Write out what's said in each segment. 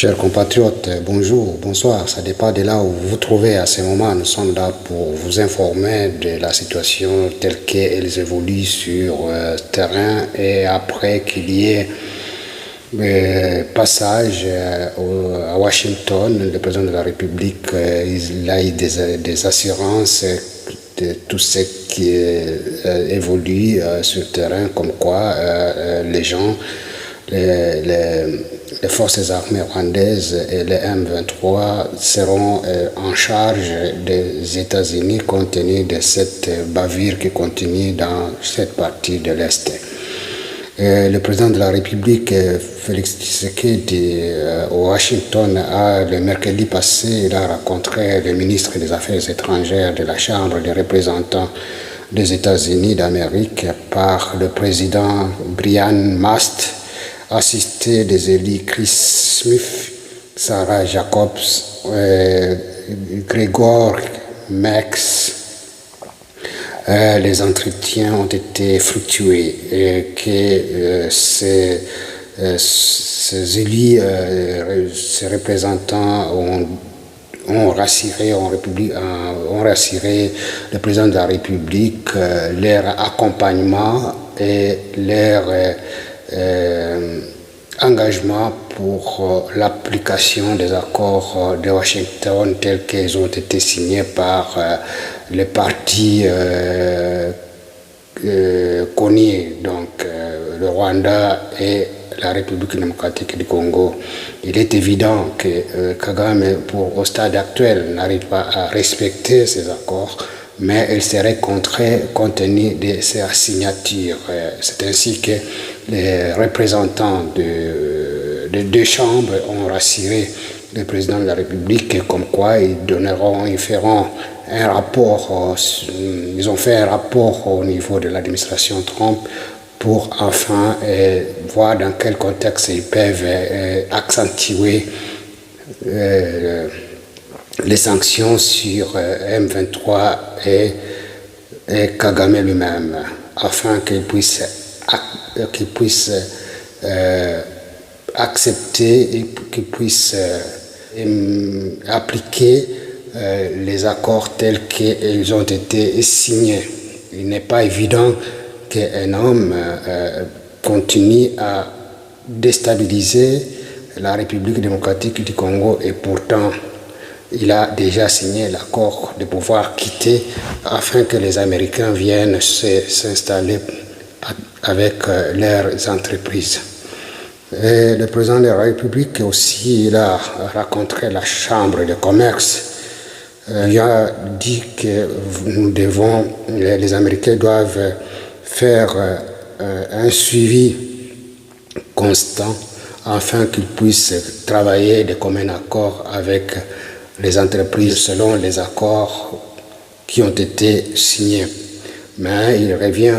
Chers compatriotes, bonjour, bonsoir, ça dépend de là où vous vous trouvez à ce moment. Nous sommes là pour vous informer de la situation telle qu'elle évolue sur ce terrain et après qu'il y ait passage à Washington, le président de la République il a eu des assurances de tout ce qui évolue sur le terrain, comme quoi les gens, les forces armées rwandaises et les M23 seront en charge des États-Unis compte tenu de cette bavure qui continue dans cette partie de l'Est. Le président de la République, Félix Tshisekedi, au Washington, le mercredi passé, il a rencontré le ministre des Affaires étrangères de la Chambre des représentants des États-Unis d'Amérique par le président Brian Mast, assisté des élus Chris Smith, Sarah Jacobs, Gregor Max. Les entretiens ont été fructueux et que ces élus, ces représentants ont rassuré le président de la République, leur accompagnement et leur engagement pour l'application des accords de Washington tels qu'ils ont été signés par les partis connus, donc le Rwanda et la République démocratique du Congo. Il est évident que Kagame, au stade actuel, n'arrive pas à respecter ces accords, mais il serait contraint compte tenu de sa signature. C'est ainsi que les représentants des deux chambres ont rassuré le président de la République comme quoi ils feront un rapport, ils ont fait un rapport au niveau de l'administration Trump pour enfin voir dans quel contexte ils peuvent accentuer les sanctions sur M23 et Kagame lui-même, afin qu'il puisse accepter et qu'il puisse appliquer les accords tels qu'ils ont été signés. Il n'est pas évident qu'un homme continue à déstabiliser la République démocratique du Congo et pourtant il a déjà signé l'accord de pouvoir quitter afin que les Américains viennent s'installer avec leurs entreprises. Et le président de la République aussi, il a rencontré la Chambre de commerce. Il a dit que les Américains doivent faire un suivi constant afin qu'ils puissent travailler de commun accord avec les entreprises selon les accords qui ont été signés. Mais il revient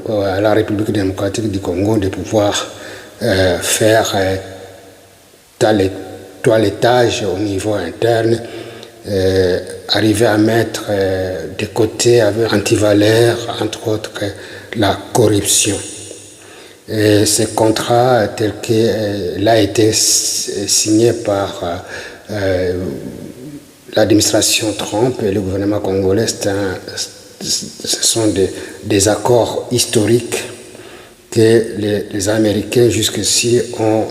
à la République démocratique du Congo de pouvoir faire toilettage au niveau interne, arriver à mettre de côté avec antivaleurs, entre autres la corruption. Et ce contrat tel qu'il a été signé par l'administration Trump et le gouvernement congolais, ce sont des accords historiques que les Américains jusqu'ici ont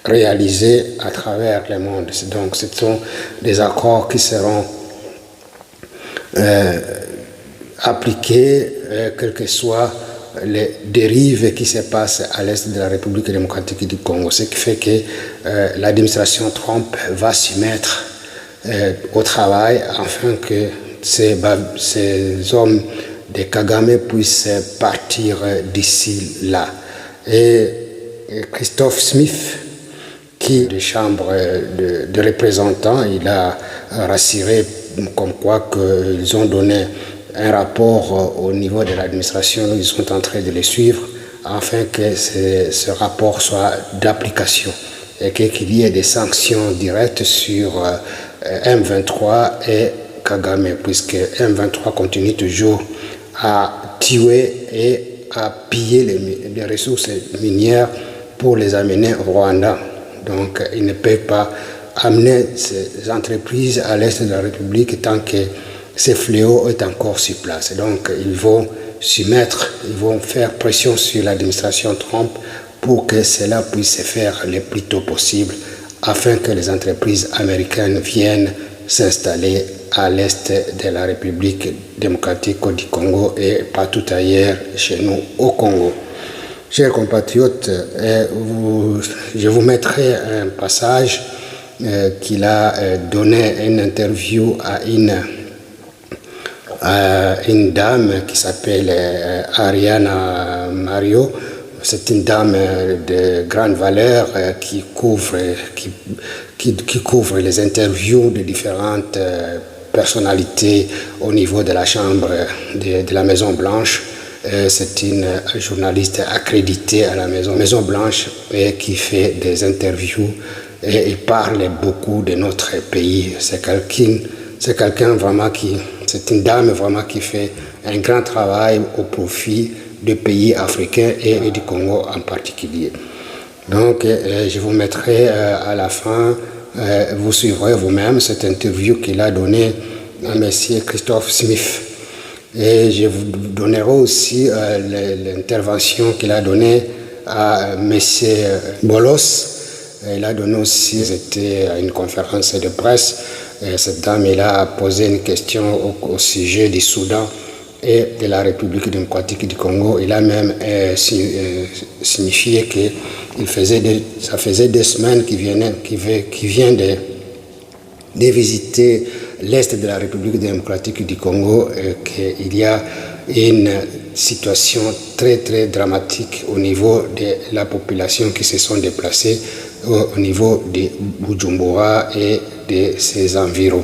réalisés à travers le monde. Donc ce sont des accords qui seront appliqués quelles que soient les dérives qui se passent à l'est de la République démocratique du Congo. Ce qui fait que l'administration Trump va s'y mettre au travail afin que ces hommes de Kagame puissent partir d'ici là. Et Christophe Smith, qui est de Chambre de représentants, il a rassuré comme quoi qu'ils ont donné un rapport au niveau de l'administration, ils sont en train de le suivre afin que ce rapport soit d'application et qu'il y ait des sanctions directes sur M23 et Kagame, puisque M23 continue toujours à tuer et à piller les ressources minières pour les amener au Rwanda. Donc, ils ne peuvent pas amener ces entreprises à l'est de la République tant que ces fléaux est encore sur place. Donc, ils vont s'y mettre, ils vont faire pression sur l'administration Trump pour que cela puisse se faire le plus tôt possible afin que les entreprises américaines viennent s'installer à l'est de la République démocratique du Congo et partout ailleurs chez nous au Congo. Chers compatriotes, je vous mettrai un passage qu'il a donné une interview à une dame qui s'appelle Ariana Mario. C'est une dame de grande valeur qui couvre les interviews de différentes personnalités au niveau de la chambre de la Maison Blanche. C'est une journaliste accréditée à la Maison Blanche et qui fait des interviews et il parle beaucoup de notre pays. C'est une dame vraiment qui fait un grand travail au profit des pays africains et du Congo en particulier. Donc, je vous mettrai à la fin, vous suivrez vous-même cette interview qu'il a donnée à M. Christophe Smith. Et je vous donnerai aussi l'intervention qu'il a donnée à M. Bolos. Il a donné aussi, c'était à une conférence de presse, cette dame il a posé une question au sujet du Soudan et de la République démocratique du Congo. Il a même signifié que ça faisait 2 semaines qu'il vient de visiter l'Est de la République démocratique du Congo et qu'il y a une situation très très dramatique au niveau de la population qui se sont déplacées au niveau de Bujumbura et de ses environs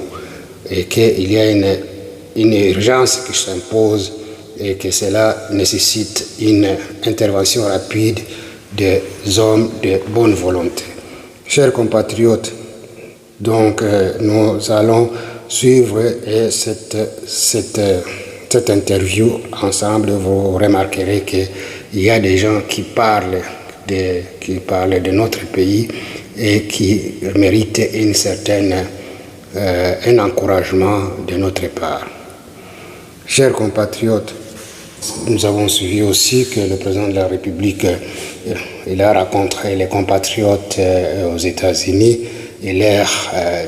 et qu'il y a une urgence qui s'impose et que cela nécessite une intervention rapide des hommes de bonne volonté. Chers compatriotes, donc nous allons suivre cette interview ensemble. Vous remarquerez qu'il y a des gens qui parlent de notre pays et qui méritent un encouragement de notre part. Chers compatriotes, nous avons suivi aussi que le président de la République il a rencontré les compatriotes aux États-Unis et leur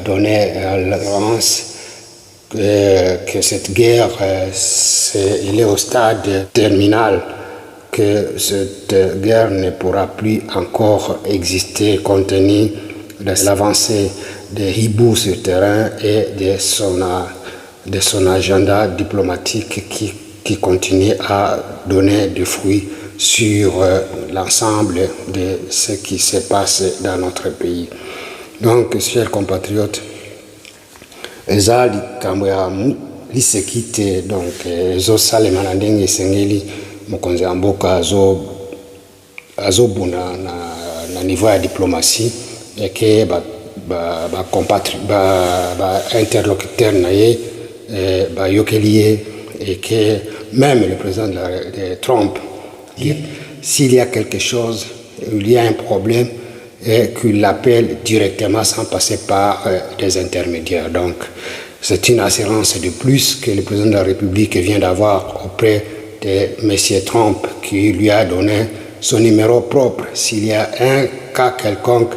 donné l'avance que cette guerre il est au stade terminal, que cette guerre ne pourra plus encore exister compte tenu de l'avancée de Hibou sur terrain et de son agenda diplomatique qui continue à donner des fruits sur l'ensemble de ce qui se passe dans notre pays. Donc, chers compatriotes, eza likambo ya liseki te, donc ezosalema na ndenge esengeli mokonzi ya mboka azobuna na niveau ya diplomatie eke interlocuteur na ye bayokeli ye et que même le président de Trump, s'il y a quelque chose, il y a un problème, et qu'il l'appelle directement sans passer par des intermédiaires. Donc, c'est une assurance de plus que le président de la République vient d'avoir auprès de M. Trump, qui lui a donné son numéro propre. S'il y a un cas quelconque,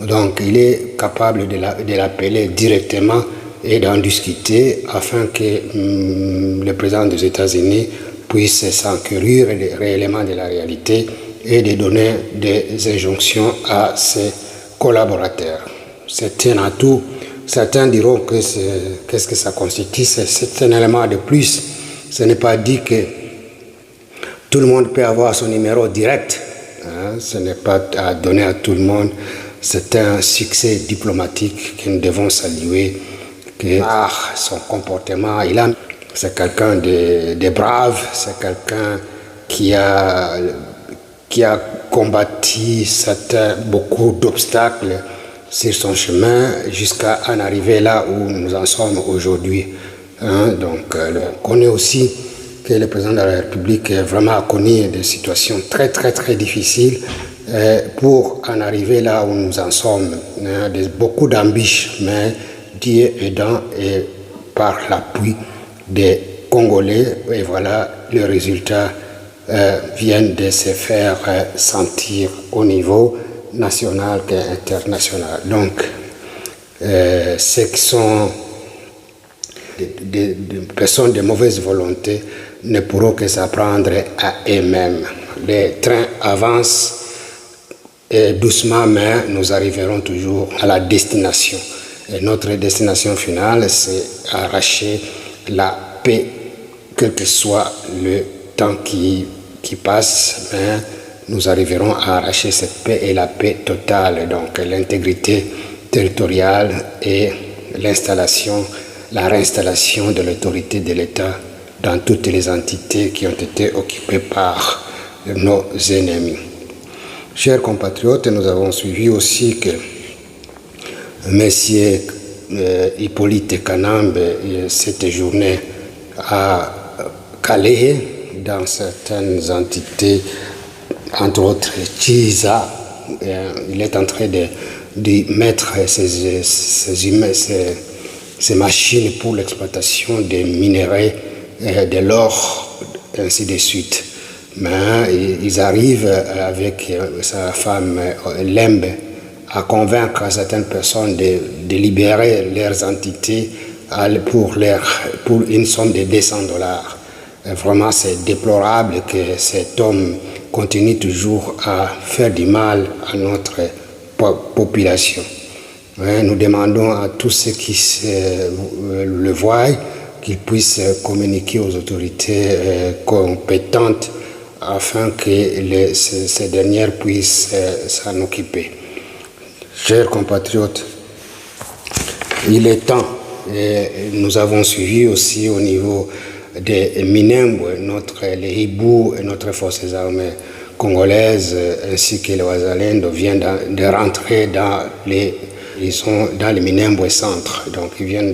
donc il est capable de l'appeler directement et d'en discuter afin que le président des États-Unis puisse s'enquérir réellement de la réalité et de donner des injonctions à ses collaborateurs. C'est un atout. Certains diront que qu'est-ce que ça constitue? C'est un élément de plus. Ce n'est pas dit que tout le monde peut avoir son numéro direct. Ce n'est pas à donner à tout le monde. C'est un succès diplomatique que nous devons saluer. Par son comportement, c'est quelqu'un de brave, c'est quelqu'un qui a combattu beaucoup d'obstacles sur son chemin jusqu'à en arriver là où nous en sommes aujourd'hui. Donc, on connaît aussi que le président de la République vraiment a connu des situations très très très difficiles pour en arriver là où nous en sommes. Beaucoup d'ambition, mais Dieu aidant et par l'appui des Congolais, et voilà, le résultat vient de se faire sentir au niveau national et international. Donc, ceux qui sont des personnes de mauvaise volonté ne pourront que s'apprendre à eux-mêmes. Les trains avancent et doucement, mais nous arriverons toujours à la destination. Et notre destination finale, c'est arracher la paix, quel que soit le temps qui passe, mais nous arriverons à arracher cette paix et la paix totale, donc l'intégrité territoriale et la réinstallation de l'autorité de l'État dans toutes les entités qui ont été occupées par nos ennemis. Chers compatriotes, nous avons suivi aussi que M. Hippolyte Kanambe, cette journée à Calais, dans certaines entités, entre autres Chiza, il est en train de mettre ces machines pour l'exploitation des minerais, de l'or, ainsi de suite. Mais ils arrivent avec sa femme Lembe à convaincre certaines personnes de libérer leurs entités pour une somme de $200. Vraiment, c'est déplorable que cet homme continue toujours à faire du mal à notre population. Nous demandons à tous ceux qui le voient qu'ils puissent communiquer aux autorités compétentes afin que ces dernières puissent s'en occuper. Chers compatriotes, il est temps, et nous avons suivi aussi au niveau de Minembwe, les hiboux et notre forces armées congolaises ainsi que les Wazalendo viennent de rentrer ils sont dans le Minembwe centre, donc ils viennent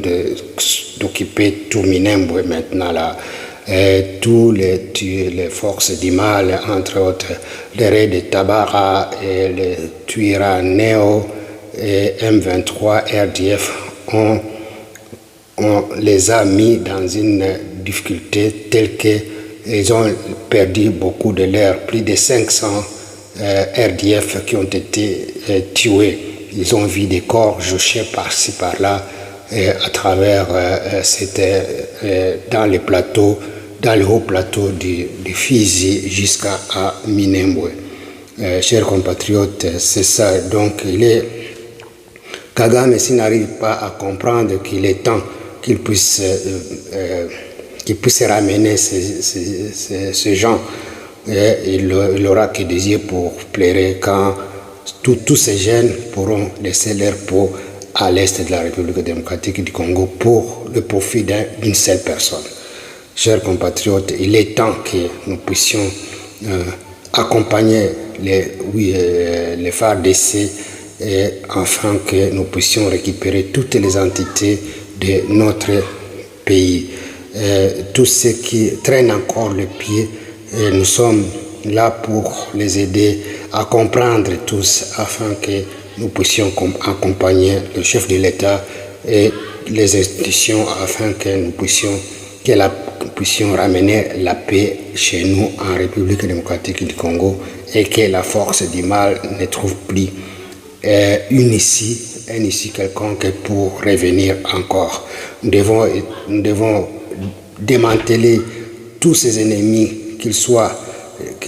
d'occuper tout Minembwe maintenant là. Et tous les forces du mal, entre autres les raids de Tabara et les Twirwaneho et M23 RDF, on les a mis dans une difficulté telle qu'ils ont perdu beaucoup de leurs, plus de 500 RDF qui ont été tués. Ils ont vu des corps juchés par-ci par-là à travers dans les plateaux, dans le haut plateau du Fizi jusqu'à Minembwe. Chers compatriotes, c'est ça. Donc Kagame, s'il n'arrive pas à comprendre qu'il est temps qu'il puisse ramener ces gens, il aura que des yeux pour pleurer quand tous ces jeunes pourront laisser leur peau à l'est de la République démocratique du Congo pour le profit d'une seule personne. Chers compatriotes, il est temps que nous puissions accompagner les FARDC afin que nous puissions récupérer toutes les entités de notre pays. Tous ceux qui traînent encore le pied, nous sommes là pour les aider à comprendre tous afin que nous puissions accompagner le chef de l'État et les institutions afin que nous puissions ramener la paix chez nous en République démocratique du Congo et que la force du mal ne trouve plus un ici quelconque pour revenir encore. Nous devons démanteler tous ces ennemis, qui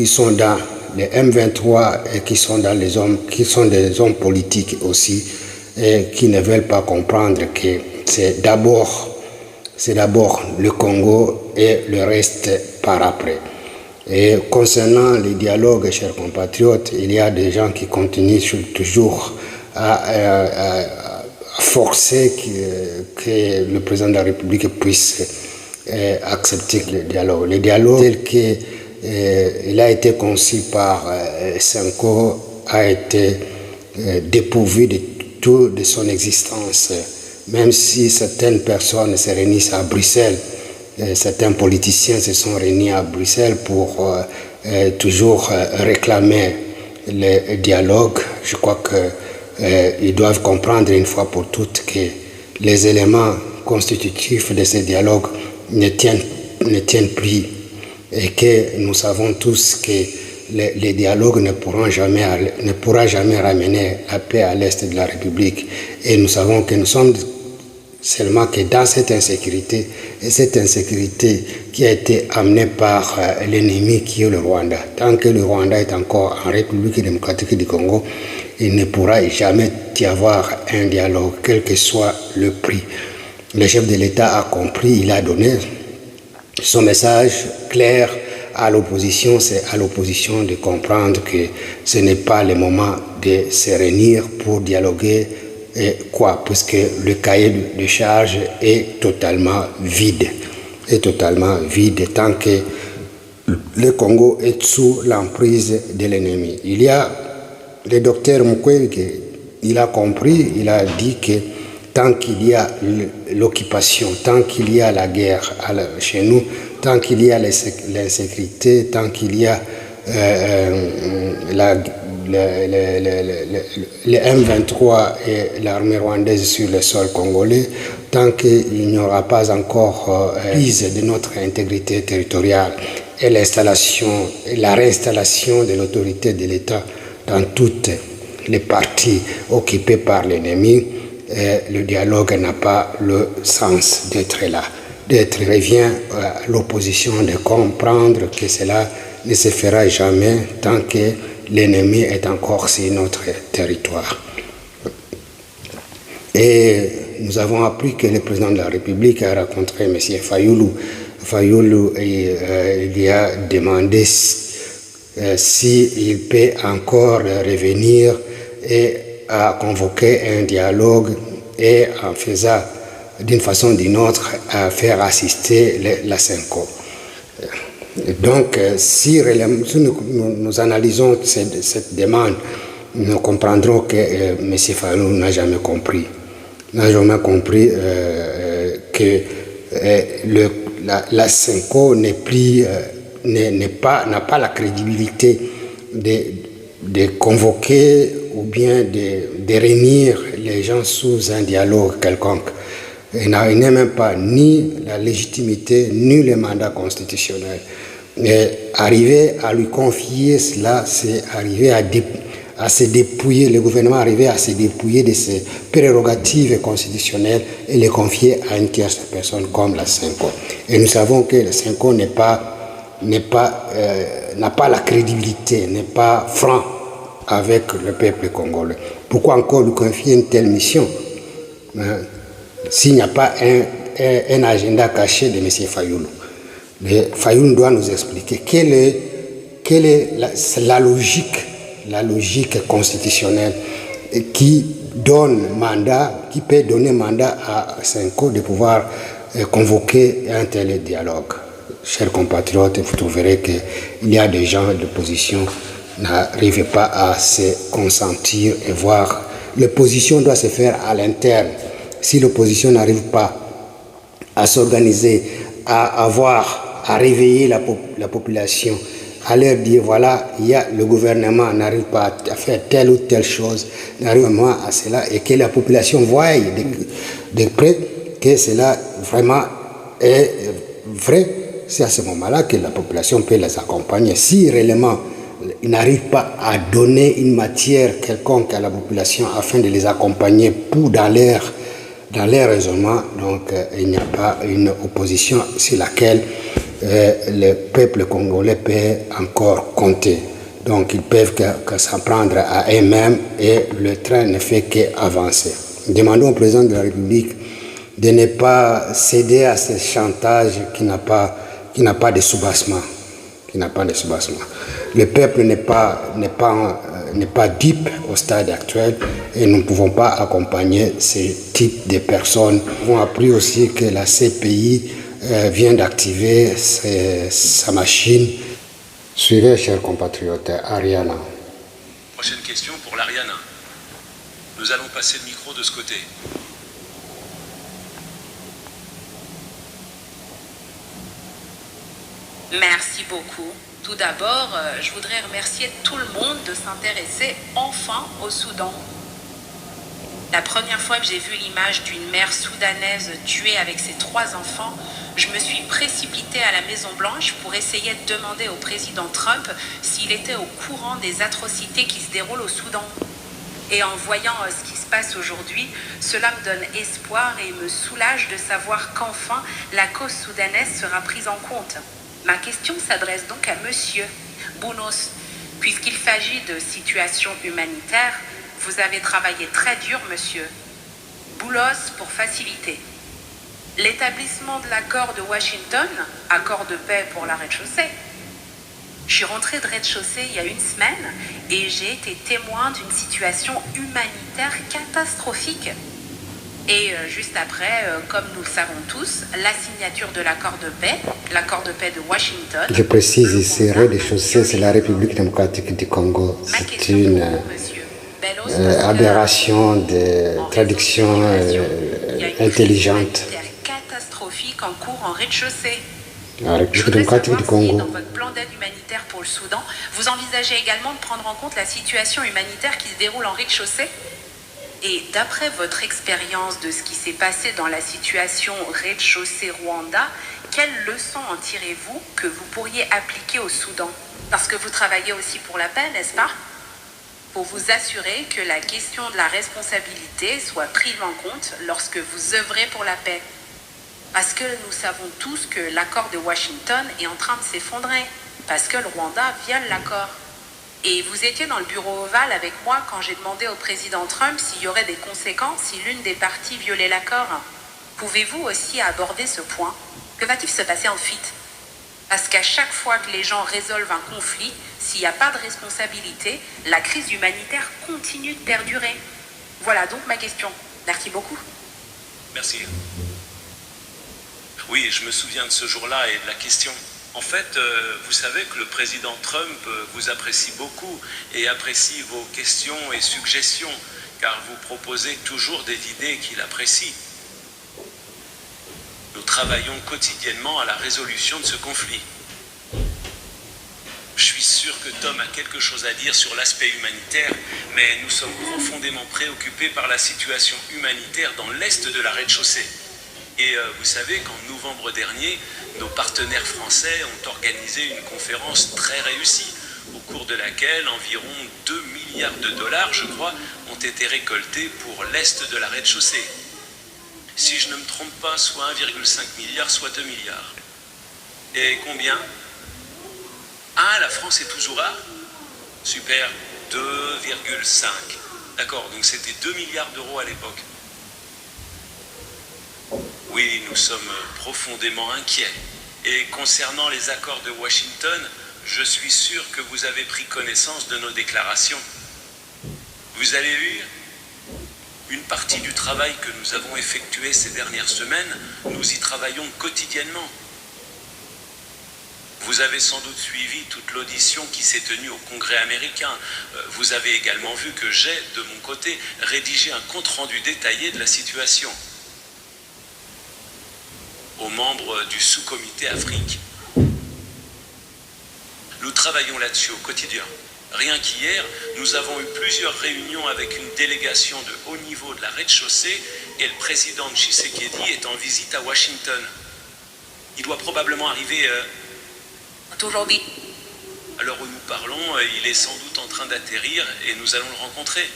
sont dans les M23 et qui sont des hommes politiques aussi, et qui ne veulent pas comprendre que c'est d'abord le Congo et le reste par après. Et concernant les dialogues, chers compatriotes, il y a des gens qui continuent toujours à forcer que le président de la République puisse accepter le dialogue. Le dialogue tel qu'il a été conçu par Senko a été dépourvu de son existence. Même si certaines personnes se réunissent à Bruxelles, certains politiciens se sont réunis à Bruxelles pour toujours réclamer le dialogue. Je crois qu'ils doivent comprendre une fois pour toutes que les éléments constitutifs de ce dialogue ne tiennent plus et que nous savons tous que les dialogues ne pourra jamais ramener la paix à l'est de la République. Et nous savons que nous sommes seulement que dans cette insécurité, et cette insécurité qui a été amenée par l'ennemi qui est le Rwanda. Tant que le Rwanda est encore en République démocratique du Congo, il ne pourra jamais y avoir un dialogue, quel que soit le prix. Le chef de l'État a compris, il a donné son message clair à l'opposition, c'est à l'opposition de comprendre que ce n'est pas le moment de se réunir pour dialoguer, puisque le cahier de charge est totalement vide. Tant que le Congo est sous l'emprise de l'ennemi. Il y a le docteur Mukwege, il a compris, il a dit que tant qu'il y a l'occupation, tant qu'il y a la guerre chez nous, tant qu'il y a l'insécurité, tant qu'il y a le M23 et l'armée rwandaise sur le sol congolais, tant qu'il n'y aura pas encore prise de notre intégrité territoriale et la réinstallation de l'autorité de l'État dans toutes les parties occupées par l'ennemi, le dialogue n'a pas le sens d'être là. Revient à l'opposition de comprendre que cela ne se fera jamais tant que l'ennemi est encore sur notre territoire. Et nous avons appris que le président de la République a rencontré M. Fayulu. Fayulu lui a demandé s'il peut encore revenir et à convoquer un dialogue et en faisant d'une façon ou d'une autre à faire assister la CENCO. Donc, si nous analysons cette demande, nous comprendrons que M. Fayulu n'a jamais compris. Que la CENCO n'a pas la crédibilité de convoquer ou bien de réunir les gens sous un dialogue quelconque. Il n'a même pas ni la légitimité, ni le mandat constitutionnel. Mais arriver à lui confier cela, c'est arriver à se dépouiller, le gouvernement arriver à se dépouiller de ses prérogatives constitutionnelles et les confier à une tierce personne comme la CENCO. Et nous savons que la CENCO n'a pas la crédibilité, n'est pas franc avec le peuple congolais. Pourquoi encore lui confier une telle mission s'il n'y a pas un agenda caché de M. Fayulu? Fayulu doit nous expliquer quelle est la logique constitutionnelle qui peut donner mandat à CENCO de pouvoir convoquer un tel dialogue. Chers compatriotes, vous trouverez qu'il y a des gens de l'opposition qui n'arrivent pas à se consentir et voir. L'opposition doit se faire à l'interne. Si l'opposition n'arrive pas à s'organiser, à réveiller la population, à leur dire voilà, le gouvernement n'arrive pas à faire telle ou telle chose, n'arrive pas à cela, et que la population voie de près que cela vraiment est vrai, c'est à ce moment-là que la population peut les accompagner. Si réellement ils n'arrivent pas à donner une matière quelconque à la population afin de les accompagner dans leur raisonnement, donc il n'y a pas une opposition sur laquelle le peuple congolais peut encore compter. Donc ils peuvent que s'en prendre à eux-mêmes et le train ne fait qu'avancer. Demandons au président de la République de ne pas céder à ce chantage qui n'a pas de soubassement. Le peuple n'est pas dupe au stade actuel et nous ne pouvons pas accompagner ce type de personnes. Nous avons appris aussi que la CPI vient d'activer sa machine. Suivez, chers compatriotes, Ariana. Prochaine question pour l'Ariana. Nous allons passer le micro de ce côté. Merci beaucoup. Tout d'abord, je voudrais remercier tout le monde de s'intéresser enfin au Soudan. La première fois que j'ai vu l'image d'une mère soudanaise tuée avec ses 3 enfants, je me suis précipitée à la Maison-Blanche pour essayer de demander au président Trump s'il était au courant des atrocités qui se déroulent au Soudan. Et en voyant ce qui se passe aujourd'hui, cela me donne espoir et me soulage de savoir qu'enfin la cause soudanaise sera prise en compte. Ma question s'adresse donc à Monsieur Bounos. Puisqu'il s'agit de situations humanitaires, vous avez travaillé très dur, Monsieur. Boulos pour faciliter. L'établissement de l'accord de Washington, accord de paix pour la rez-de-chaussée. Je suis rentrée de rez-de-chaussée il y a une semaine et j'ai été témoin d'une situation humanitaire catastrophique. Et juste après, comme nous le savons tous, la signature de l'accord de paix de Washington. Je précise ici, rez-de-chaussée, c'est la République démocratique du Congo. C'est une aberration de traduction intelligente. Catastrophique en cours en rez-de-chaussée. La République démocratique du Congo. Dans votre plan d'aide humanitaire pour le Soudan, vous envisagez également de prendre en compte la situation humanitaire qui se déroule en rez-de-chaussée? Et d'après votre expérience de ce qui s'est passé dans la situation rez-de-chaussée Rwanda, quelles leçons en tirez-vous que vous pourriez appliquer au Soudan? Parce que vous travaillez aussi pour la paix, n'est-ce pas? Pour vous assurer que la question de la responsabilité soit prise en compte lorsque vous œuvrez pour la paix. Parce que nous savons tous que l'accord de Washington est en train de s'effondrer, parce que le Rwanda viole l'accord. Et vous étiez dans le bureau ovale avec moi quand j'ai demandé au président Trump s'il y aurait des conséquences si l'une des parties violait l'accord. Pouvez-vous aussi aborder ce point? Que va-t-il se passer ensuite? Parce qu'à chaque fois que les gens résolvent un conflit, s'il n'y a pas de responsabilité, la crise humanitaire continue de perdurer. Voilà donc ma question. Merci beaucoup. Merci. Oui, je me souviens de ce jour-là et de la question. En fait, vous savez que le président Trump vous apprécie beaucoup et apprécie vos questions et suggestions, car vous proposez toujours des idées qu'il apprécie. Nous travaillons quotidiennement à la résolution de ce conflit. Je suis sûr que Tom a quelque chose à dire sur l'aspect humanitaire, mais nous sommes profondément préoccupés par la situation humanitaire dans l'est de la rez-de-chaussée. Et vous savez qu'en novembre dernier, nos partenaires français ont organisé une conférence très réussie, au cours de laquelle environ 2 milliards de dollars, je crois, ont été récoltés pour l'est de la rez-de-chaussée. Si je ne me trompe pas, soit 1,5 milliard, soit 2 milliards. Et combien? Ah, la France est toujours là? Super, 2,5. D'accord, donc c'était 2 milliards d'euros à l'époque. Oui, nous sommes profondément inquiets. Et concernant les accords de Washington, je suis sûr que vous avez pris connaissance de nos déclarations. Vous avez vu une partie du travail que nous avons effectué ces dernières semaines, nous y travaillons quotidiennement. Vous avez sans doute suivi toute l'audition qui s'est tenue au Congrès américain. Vous avez également vu que j'ai, de mon côté, rédigé un compte-rendu détaillé de la situation aux membres du sous-comité Afrique. Nous travaillons là-dessus au quotidien. Rien qu'hier, nous avons eu plusieurs réunions avec une délégation de haut niveau de la rez-de-chaussée et le président Tshisekedi est en visite à Washington. Il doit probablement arriver... Aujourd'hui. À l'heure où nous parlons, il est sans doute en train d'atterrir et nous allons le rencontrer.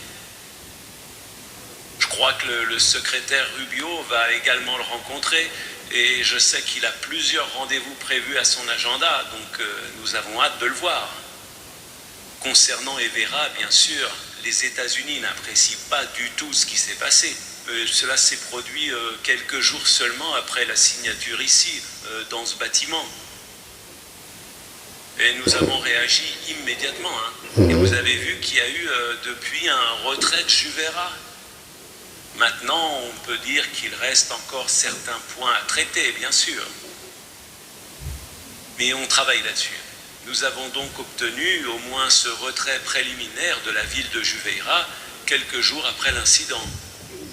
Je crois que le secrétaire Rubio va également le rencontrer et je sais qu'il a plusieurs rendez-vous prévus à son agenda, donc nous avons hâte de le voir. Concernant Evera, bien sûr, les États-Unis n'apprécient pas du tout ce qui s'est passé. Cela s'est produit quelques jours seulement après la signature ici, dans ce bâtiment. Et nous avons réagi immédiatement. Et vous avez vu qu'il y a eu depuis un retrait de Juvera. Maintenant, on peut dire qu'il reste encore certains points à traiter, bien sûr. Mais on travaille là-dessus. Nous avons donc obtenu au moins ce retrait préliminaire de la ville de Juveira quelques jours après l'incident.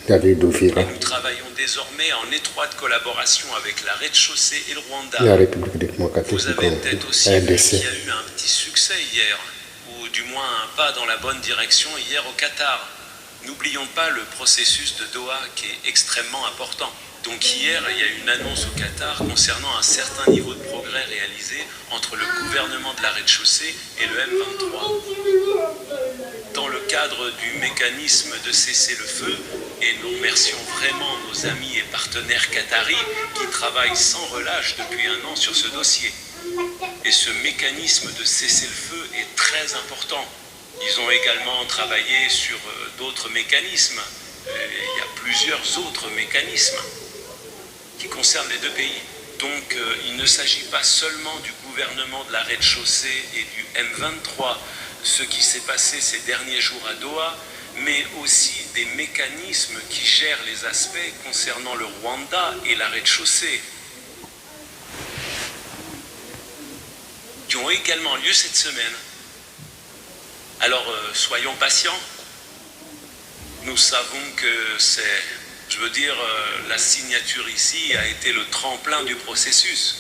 David Uvira, Et nous travaillons désormais en étroite collaboration avec la rez-de-chaussée et le Rwanda. la République démocratique Vous du avez Congo, peut-être aussi vu RDC. qu'il y a eu un petit succès hier, ou du moins un pas dans la bonne direction hier au Qatar. N'oublions pas le processus de Doha qui est extrêmement important. Donc hier, il y a eu une annonce au Qatar concernant un certain niveau de progrès réalisé entre le gouvernement de la rez-de-chaussée et le M23. Dans le cadre du mécanisme de cessez-le-feu, et nous remercions vraiment nos amis et partenaires qataris qui travaillent sans relâche depuis un an sur ce dossier. Et ce mécanisme de cessez-le-feu est très important. Ils ont également travaillé sur d'autres mécanismes. Il y a plusieurs autres mécanismes qui concernent les deux pays. Donc il ne s'agit pas seulement du gouvernement de la rez-de-chaussée et du M23, ce qui s'est passé ces derniers jours à Doha, mais aussi des mécanismes qui gèrent les aspects concernant le Rwanda et la rez-de-chaussée, qui ont également lieu cette semaine. Alors soyons patients. Nous savons que la signature ici a été le tremplin du processus.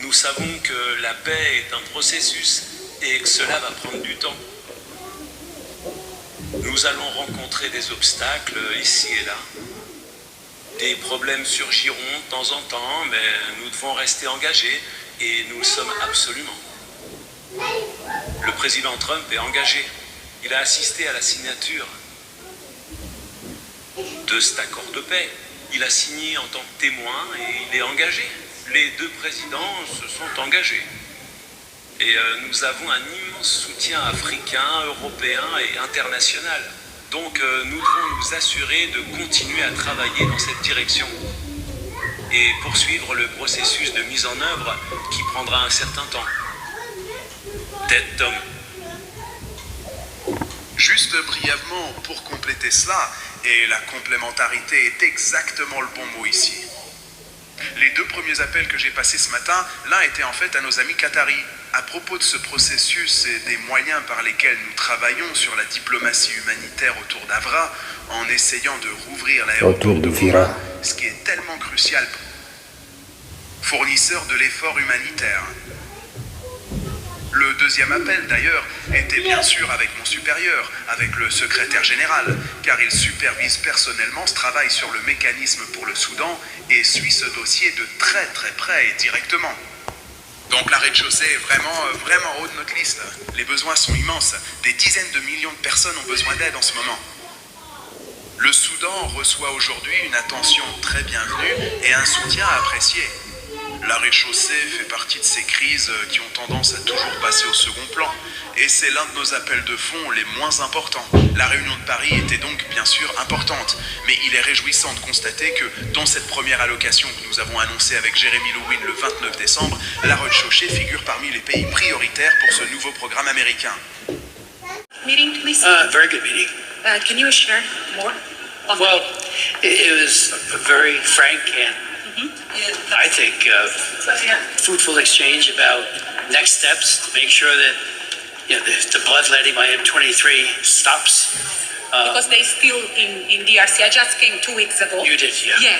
Nous savons que la paix est un processus et que cela va prendre du temps. Nous allons rencontrer des obstacles ici et là. Des problèmes surgiront de temps en temps, mais nous devons rester engagés et nous le sommes absolument. Le président Trump est engagé. Il a assisté à la signature de cet accord de paix. Il a signé en tant que témoin et il est engagé. Les deux présidents se sont engagés. Et nous avons un immense soutien africain, européen et international. Donc nous devons nous assurer de continuer à travailler dans cette direction et poursuivre le processus de mise en œuvre qui prendra un certain temps. Tête Tom. Juste brièvement, pour compléter cela, et la complémentarité est exactement le bon mot ici. Les deux premiers appels que j'ai passés ce matin, l'un était en fait à nos amis qataris, à propos de ce processus et des moyens par lesquels nous travaillons sur la diplomatie humanitaire autour d'Avra, en essayant de rouvrir l'aéroport de Goma, ce qui est tellement crucial, fournisseur de l'effort humanitaire. Le deuxième appel, d'ailleurs, était bien sûr avec mon supérieur, avec le secrétaire général, car il supervise personnellement ce travail sur le mécanisme pour le Soudan et suit ce dossier de très très près et directement. Donc la rez-de-chaussée est vraiment haut de notre liste. Les besoins sont immenses. Des dizaines de millions de personnes ont besoin d'aide en ce moment. Le Soudan reçoit aujourd'hui une attention très bienvenue et un soutien apprécié. La rez-de-chaussée fait partie de ces crises qui ont tendance à toujours passer au second plan. Et c'est l'un de nos appels de fonds les moins importants. La réunion de Paris était donc bien sûr importante, mais il est réjouissant de constater que dans cette première allocation que nous avons annoncée avec Jérémy Lewin le 29 décembre, la rez-de-chaussée figure parmi les pays prioritaires pour ce nouveau programme américain. Meeting, please. Very good meeting. Can you share more? Well, it was a very frank and I think fruitful exchange about next steps to make sure that the bloodletting by M23 stops. Because they still in DRC. I just came 2 weeks ago. You did, yeah. Yeah.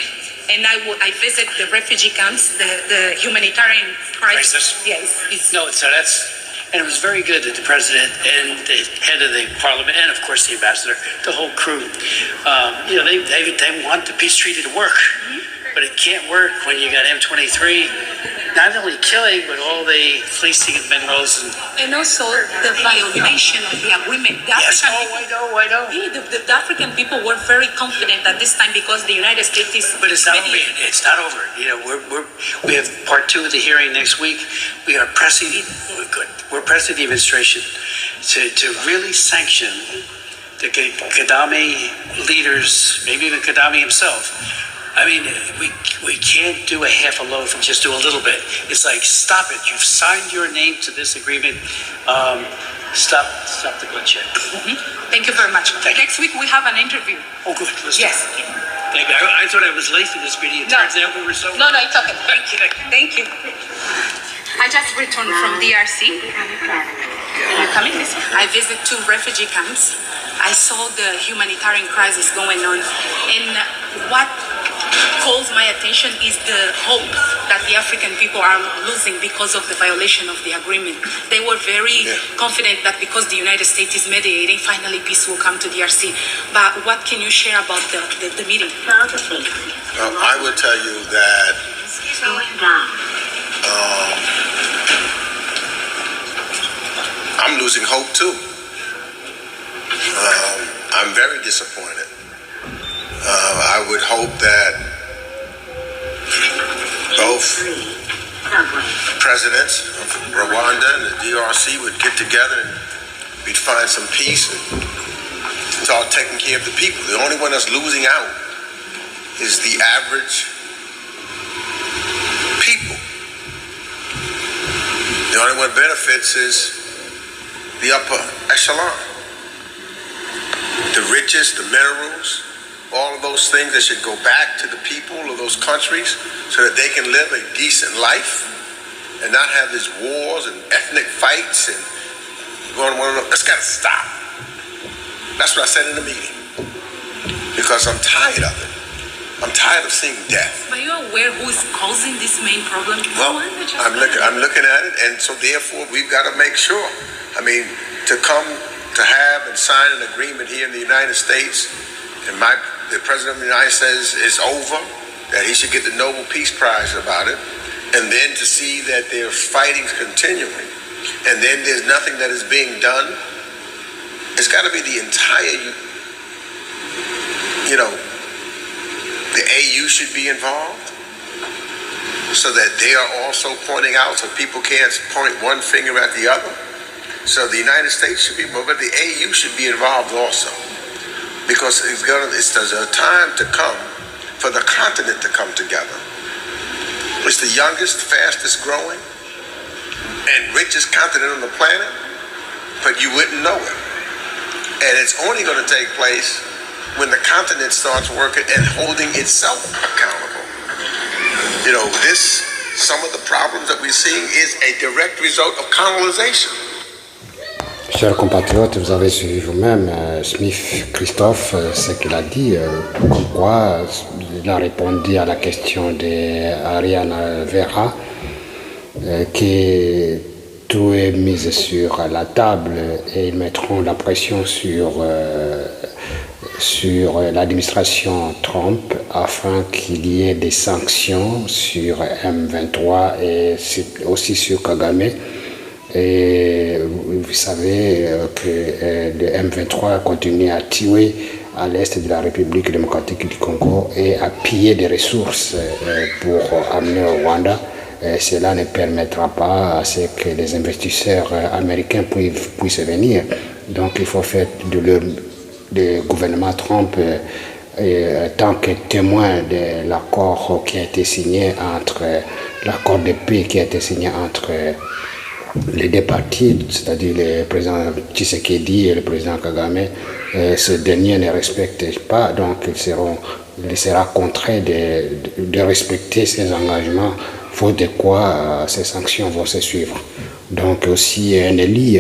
And I visit the refugee camps, the humanitarian crisis. Crisis? Yeah, No, so and it was very good that the president and the head of the parliament and of course the ambassador, the whole crew, they want the peace treaty to work. But it can't work when you got M23 not only killing, but all the fleecing of minerals. And also the violation of the agreement. Yes, I know. The African people were very confident at this time because the United States is... But it's not over. It's not over. We have part 2 of the hearing next week. We are pressing the administration to really sanction the Gaddafi leaders, maybe even Gaddafi himself. I mean, we can't do a half a loaf and just do a little bit. It's like, stop it. You've signed your name to this agreement. Stop the bloodshed. Thank you very much. Next week we have an interview. Oh, good. Yes. Thank you. I thought I was late for this meeting. It turns out we were so... No, it's okay. Thank you. I just returned from DRC. Are you coming? I visit 2 refugee camps. I saw the humanitarian crisis going on, and what calls my attention is the hope that the African people are losing because of the violation of the agreement. They were very confident that because the United States is mediating, finally peace will come to DRC. But what can you share about the meeting? I will tell you that I'm losing hope too. I'm very disappointed. I would hope that both presidents of Rwanda and the DRC would get together and we'd find some peace and start taking care of the people. The only one that's losing out is the average people. The only one benefits is the upper echelon. The riches, the minerals, all of those things that should go back to the people of those countries so that they can live a decent life and not have these wars and ethnic fights and going one another. That's got to stop. That's what I said in the meeting. Because I'm tired of it. I'm tired of seeing death. Are you aware who is causing this main problem? Well, I'm looking at it, and so therefore we've got to make sure. I mean, to come to have and sign an agreement here in the United States, and the President of the United States says it's over, that he should get the Nobel Peace Prize about it, and then to see that there's fighting continuing, and then there's nothing that is being done. It's got to be the entire, the AU should be involved so that they are also pointing out so people can't point one finger at the other. So the United States should be involved, but the AU should be involved also. Because there's a time to come for the continent to come together. It's the youngest, fastest growing, and richest continent on the planet, but you wouldn't know it. And it's only going to take place when the continent starts working and holding itself accountable. Some of the problems that we're seeing is a direct result of colonization. Chers compatriotes, vous avez suivi vous-même Smith Christophe, ce qu'il a dit, comme quoi il a répondu à la question d'Ariana Vera, que tout est mis sur la table et ils mettront la pression sur l'administration Trump afin qu'il y ait des sanctions sur M23 et aussi sur Kagame. Et vous savez que le M23 continue à tuer à l'est de la République démocratique du Congo et à piller des ressources pour amener au Rwanda. Et cela ne permettra pas à ce que les investisseurs américains puissent venir. Donc il faut faire le gouvernement Trump tant que témoin de l'accord qui a été signé l'accord de paix qui a été signé entre les deux partis, c'est-à-dire le président Tshisekedi et le président Kagame. Ce dernier ne respecte pas, donc il sera contraint de respecter ses engagements, faute de quoi ces sanctions vont se suivre. Donc aussi un élu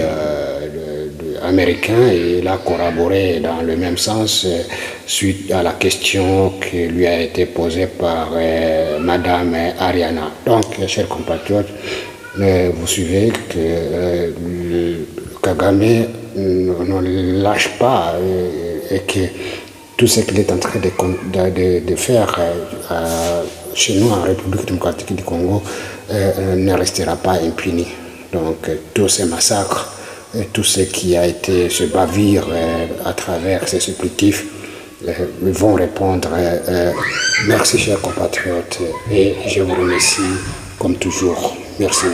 américain, il a collaboré dans le même sens suite à la question qui lui a été posée par Madame Ariana. Donc, chers compatriotes, vous suivez que Kagame ne lâche pas et que tout ce qu'il est en train de faire chez nous en République démocratique du Congo ne restera pas impuni. Donc tous ces massacres, tout ce qui a été ce bavure à travers ces supplétifs vont répondre. Merci chers compatriotes et je vous remercie comme toujours. Merci.